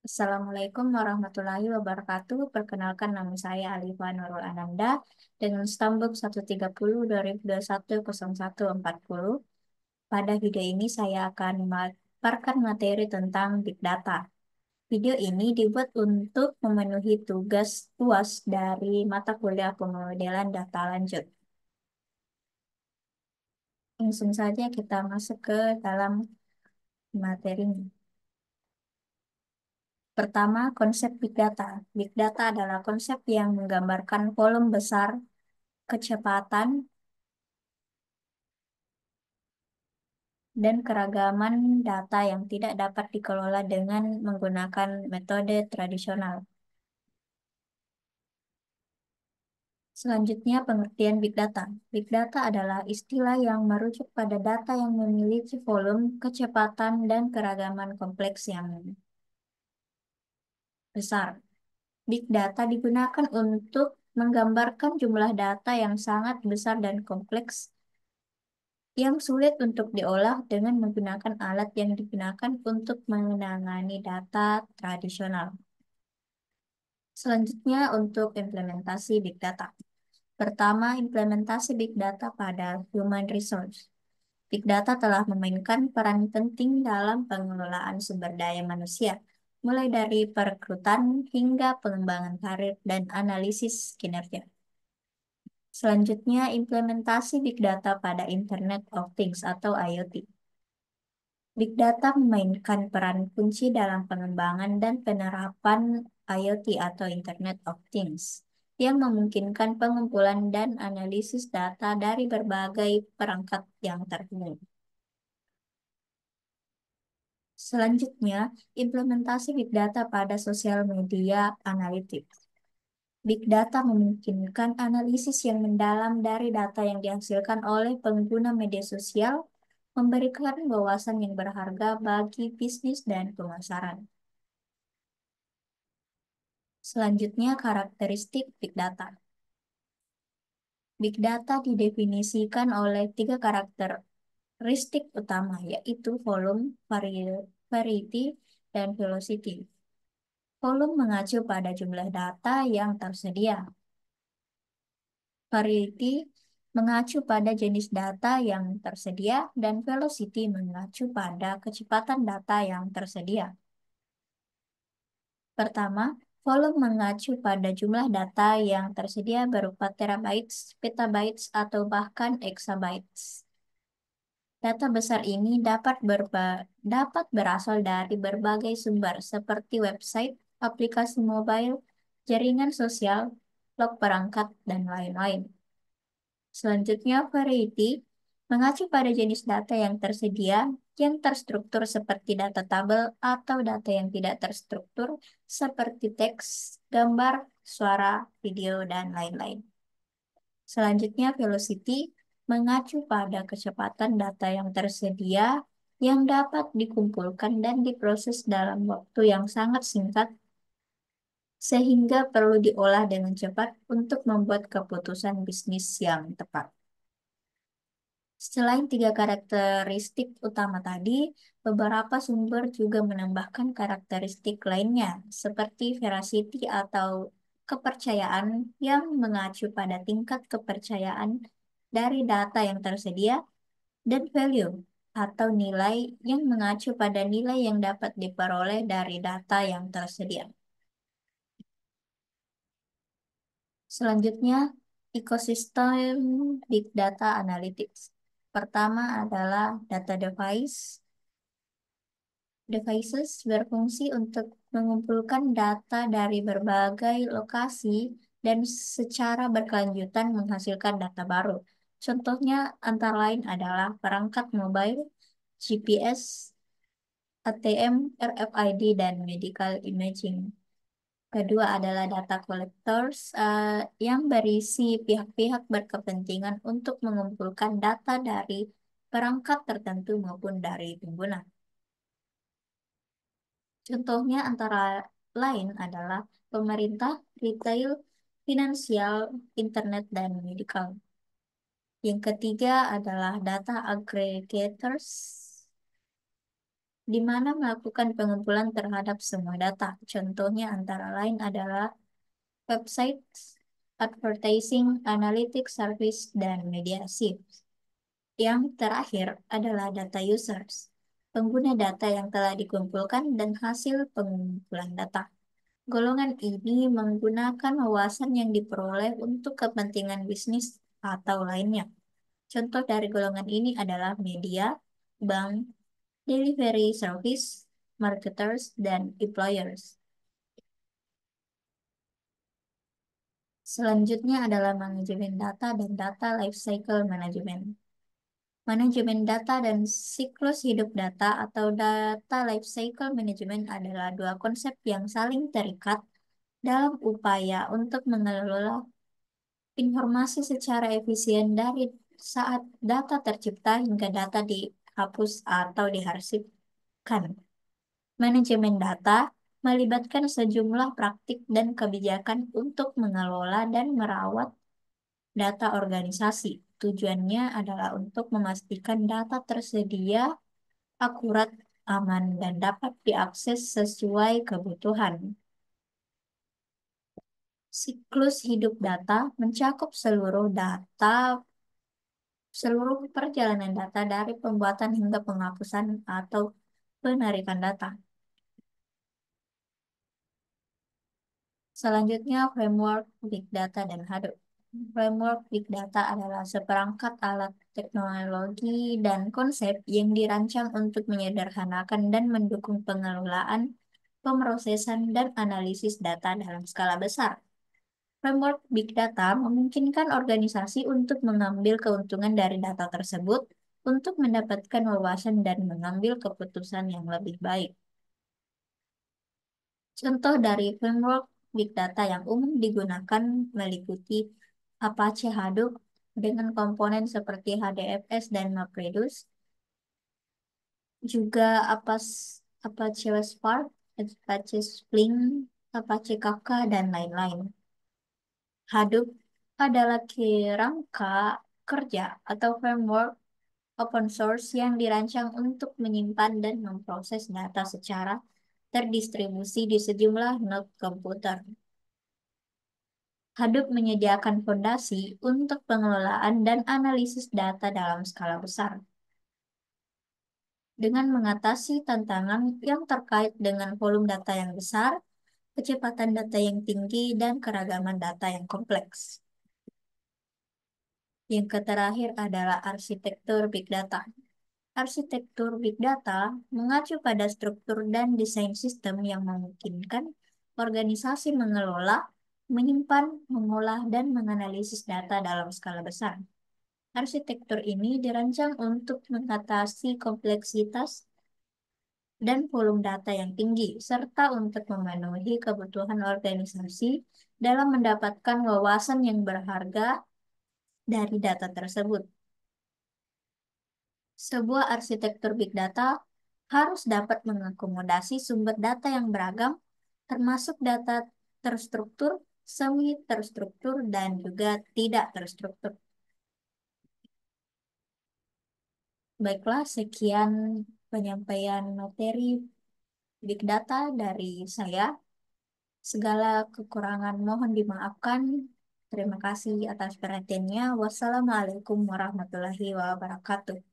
Assalamualaikum warahmatullahi wabarakatuh. Perkenalkan nama saya Alifa Nurul Ananda dengan stambuk 130-2021-0140. Pada video ini saya akan memaparkan materi tentang Big Data. Video ini dibuat untuk memenuhi tugas UAS dari mata kuliah pemodelan data lanjut. Langsung saja kita masuk ke dalam materinya. Pertama, konsep Big Data. Big Data adalah konsep yang menggambarkan volume besar, kecepatan, dan keragaman data yang tidak dapat dikelola dengan menggunakan metode tradisional. Selanjutnya, pengertian Big Data. Big Data adalah istilah yang merujuk pada data yang memiliki volume, kecepatan, dan keragaman kompleks yang besar. Big Data digunakan untuk menggambarkan jumlah data yang sangat besar dan kompleks yang sulit untuk diolah dengan menggunakan alat yang digunakan untuk menangani data tradisional. Selanjutnya untuk implementasi Big Data. Pertama, implementasi Big Data pada human resource. Big Data telah memainkan peran penting dalam pengelolaan sumber daya manusia, mulai dari perekrutan hingga pengembangan karir dan analisis kinerja. Selanjutnya, implementasi Big Data pada Internet of Things atau IoT. Big Data memainkan peran kunci dalam pengembangan dan penerapan IoT atau Internet of Things, yang memungkinkan pengumpulan dan analisis data dari berbagai perangkat yang terhubung. Selanjutnya, implementasi Big Data pada sosial media analytics. Big Data memungkinkan analisis yang mendalam dari data yang dihasilkan oleh pengguna media sosial, memberikan wawasan yang berharga bagi bisnis dan pemasaran. Selanjutnya, karakteristik Big Data. Big Data didefinisikan oleh tiga karakteristik utama, yaitu volume, variety, dan velocity. Volume mengacu pada jumlah data yang tersedia. Variety mengacu pada jenis data yang tersedia, dan velocity mengacu pada kecepatan data yang tersedia. Pertama, volume mengacu pada jumlah data yang tersedia berupa terabytes, petabytes, atau bahkan exabytes. Data besar ini dapat berasal dari berbagai sumber seperti website, aplikasi mobile, jaringan sosial, log perangkat, dan lain-lain. Selanjutnya, variety mengacu pada jenis data yang tersedia yang terstruktur seperti data tabel atau data yang tidak terstruktur seperti teks, gambar, suara, video, dan lain-lain. Selanjutnya, velocity mengacu pada kecepatan data yang tersedia yang dapat dikumpulkan dan diproses dalam waktu yang sangat singkat sehingga perlu diolah dengan cepat untuk membuat keputusan bisnis yang tepat. Selain tiga karakteristik utama tadi, beberapa sumber juga menambahkan karakteristik lainnya, seperti veracity atau kepercayaan yang mengacu pada tingkat kepercayaan dari data yang tersedia, dan value atau nilai yang mengacu pada nilai yang dapat diperoleh dari data yang tersedia. Selanjutnya, ekosistem Big Data Analytics. Pertama adalah data devices berfungsi untuk mengumpulkan data dari berbagai lokasi dan secara berkelanjutan menghasilkan data baru. Contohnya antara lain adalah perangkat mobile, GPS, ATM, RFID, dan medical imaging. Kedua adalah data collectors yang berisi pihak-pihak berkepentingan untuk mengumpulkan data dari perangkat tertentu maupun dari pengguna. Contohnya antara lain adalah pemerintah, retail, finansial, internet, dan medical. Yang ketiga adalah data aggregators di mana melakukan pengumpulan terhadap semua data. Contohnya antara lain adalah website, advertising, analytics service, dan mediasi. Yang terakhir adalah data users, pengguna data yang telah dikumpulkan dan hasil pengumpulan data. Golongan ini menggunakan wawasan yang diperoleh untuk kepentingan bisnis atau lainnya. Contoh dari golongan ini adalah media, bank, delivery service, marketers, dan employers. Selanjutnya adalah manajemen data dan data lifecycle management. Manajemen data dan siklus hidup data atau data lifecycle management adalah dua konsep yang saling terikat dalam upaya untuk mengelola informasi secara efisien dari saat data tercipta hingga data dihapus atau diarsipkan. Manajemen data melibatkan sejumlah praktik dan kebijakan untuk mengelola dan merawat data organisasi. Tujuannya adalah untuk memastikan data tersedia akurat, aman, dan dapat diakses sesuai kebutuhan. Siklus hidup data mencakup seluruh perjalanan data dari pembuatan hingga penghapusan atau penarikan data. Selanjutnya, framework Big Data dan Hadoop. Framework Big Data adalah seperangkat alat teknologi dan konsep yang dirancang untuk menyederhanakan dan mendukung pengelolaan, pemrosesan, dan analisis data dalam skala besar. Framework Big Data memungkinkan organisasi untuk mengambil keuntungan dari data tersebut untuk mendapatkan wawasan dan mengambil keputusan yang lebih baik. Contoh dari framework Big Data yang umum digunakan meliputi Apache Hadoop dengan komponen seperti HDFS dan MapReduce, juga Apache Spark, Apache Flink, Apache Kafka, dan lain-lain. Hadoop adalah kerangka kerja atau framework open source yang dirancang untuk menyimpan dan memproses data secara terdistribusi di sejumlah node komputer. Hadoop menyediakan fondasi untuk pengelolaan dan analisis data dalam skala besar, dengan mengatasi tantangan yang terkait dengan volume data yang besar, kecepatan data yang tinggi, dan keragaman data yang kompleks. Yang terakhir adalah arsitektur Big Data. Arsitektur Big Data mengacu pada struktur dan desain sistem yang memungkinkan organisasi mengelola, menyimpan, mengolah, dan menganalisis data dalam skala besar. Arsitektur ini dirancang untuk mengatasi kompleksitas dan volume data yang tinggi, serta untuk memenuhi kebutuhan organisasi dalam mendapatkan wawasan yang berharga dari data tersebut. Sebuah arsitektur big data harus dapat mengakomodasi sumber data yang beragam, termasuk data terstruktur, semi terstruktur, dan juga tidak terstruktur. Baiklah, sekian penyampaian materi big data dari saya. Segala kekurangan mohon dimaafkan. Terima kasih atas perhatiannya. Wassalamualaikum warahmatullahi wabarakatuh.